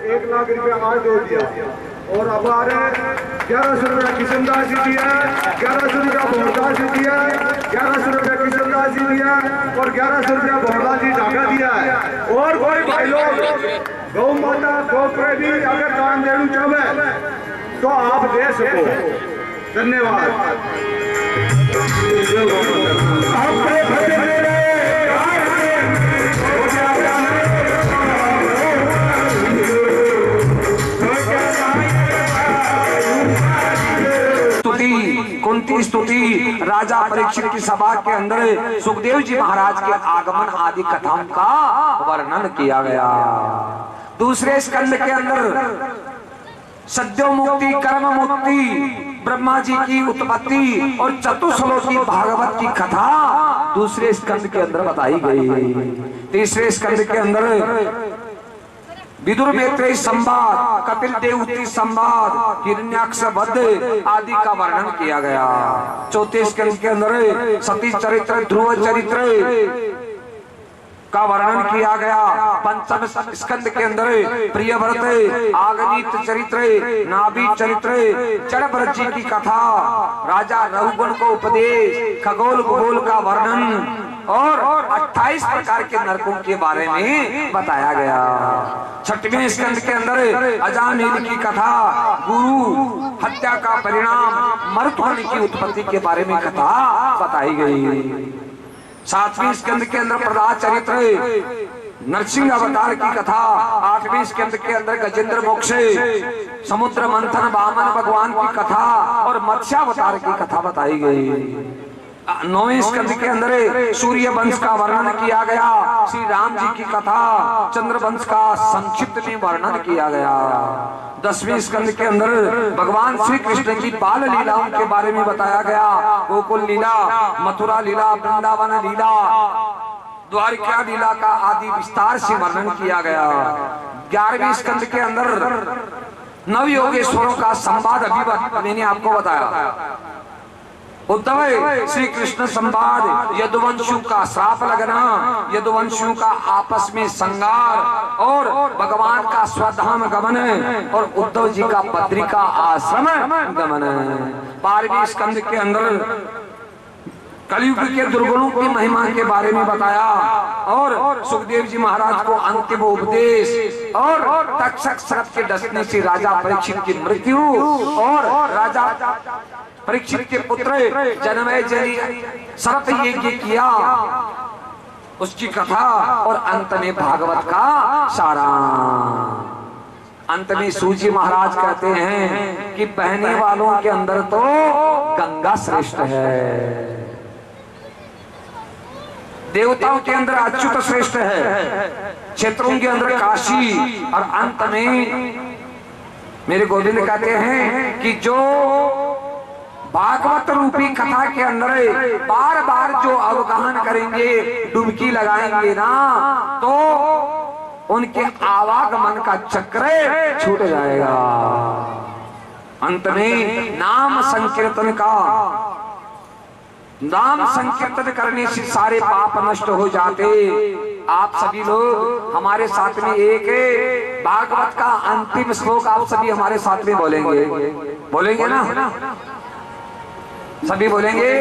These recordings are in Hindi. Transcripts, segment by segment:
1 लाख रुपया आज दे दिया और अब आ रहे 1100 रुपया किशनदास जी दिया, 1100 रुपया भोरदास जी दिया, 1100 रुपया किशनदास जी दिया और 1100 रुपया भोरदास जी ढाका दिया है। और कोई भाई लोग गौ माता गौ प्रेमी अगर दान देना चाहे तो आप दे सको। धन्यवाद। कुंती स्तुति राजा परीक्षित की सभा के अंदर सुखदेव जी महाराज के आगमन आदि कथाओं का वर्णन किया गया। दूसरे स्कंद के अंदर सद्यो मुक्ति कर्म मुक्ति ब्रह्मा जी की उत्पत्ति और चतुश्लोकी भागवत की कथा दूसरे स्कंद के अंदर बताई गई। तीसरे स्कंद के अंदर विदुर मैत्रेयी संवाद, कपिल देवहूति संवाद, हिरण्याक्ष वध आदि का वर्णन किया गया। चौथे स्कंद के अंदर सती चरित्र, ध्रुव चरित्र का वर्णन किया गया। पंचम स्कंद के अंदर प्रियव्रत, आगनीत चरित्र, नाभि चरित्र, जड़भरत जी की कथा, राजा रघुगण को उपदेश, खगोल भूगोल का वर्णन और 28 प्रकार के नरकों के बारे में बताया गया। छठवें स्कंद के अंदर अजामिल की कथा, गुरु हत्या का परिणाम, मरुत्होनी की उत्पत्ति के बारे में कथा बताई गई। सातवें स्कंद के अंदर प्रहलाद चरित्र, नरसिंह अवतार की कथा। आठवें स्कंद के अंदर गजेंद्र मोक्ष, समुद्र मंथन, वामन भगवान की कथा और मत्स्यावतार की कथा बताई गई। 9वें स्कंद के अंदर सूर्य वंश का वर्णन किया गया। श्री राम जी की कथा, चंद्र वंश का संक्षिप्त में वर्णन किया गया। 10वें स्कंद के अंदर भगवान श्री कृष्ण की बाल लीलाओं के बारे में बताया गया। गोकुल लीला, मथुरा लीला, वृंदावन लीला, द्वारिका लीला का आदि विस्तार से वर्णन किया गया। 11वें स्कंद के अंदर नव योगेश्वरों का संवाद अभी मैंने आपको बताया। उद्धव श्री कृष्ण संवाद, यदुवंशियों का श्राप लगना, यदुवंशियों का आपस में संगार और भगवान का स्वधाम गमन और उद्धव जी का बद्रिका आश्रम गमन। 12वें स्कंद के अंदर कलयुग के दुर्गुणों की महिमा के बारे में बताया और सुखदेव जी महाराज को अंतिम उपदेश और तक्षक सर्प के डसने से राजा परीक्षित की मृत्यु और राजा परीक्षित के पुत्र जनमेजय जी सर्प यज्ञ किया उसकी कथा और अंत में भागवत का सारांश। अंत में सूजी महाराज कहते हैं कि बहने वालों के अंदर तो गंगा श्रेष्ठ है, देवताओं के अंदर अच्युत श्रेष्ठ है, क्षेत्रों के अंदर काशी और अंत में मेरे गोविंद कहते हैं कि जो भागवत रूपी कथा के अंदर बार बार जो अवगाहन करेंगे, डुबकी लगाएंगे ना, तो उनके आवागमन का चक्र छूट जाएगा। अंत में नाम संकीर्तन का, नाम संकीर्तन करने से सारे पाप नष्ट हो जाते। आप सभी लोग हमारे साथ में एक भागवत का अंतिम श्लोक आप सभी हमारे साथ में बोलेंगे, बोलेंगे ना? सभी बोलेंगे,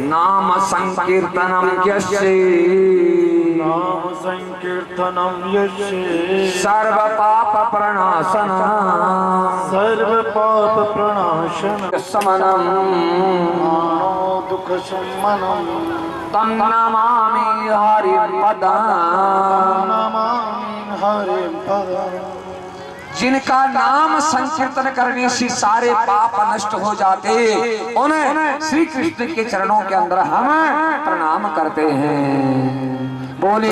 नाम संकीर्तनम यस्य, नाम संकीर्तनम यस्य, सर्व पाप प्रणाशन, सर्व पाप प्रणाशन, समनम मानो दुख शमनम, तम नमामि हरिपदम, नमामि हरिपदम। जिनका नाम संकीर्तन करने से सारे पाप नष्ट हो जाते, उन्हें श्री कृष्ण के चरणों के अंदर हम प्रणाम करते हैं। बोले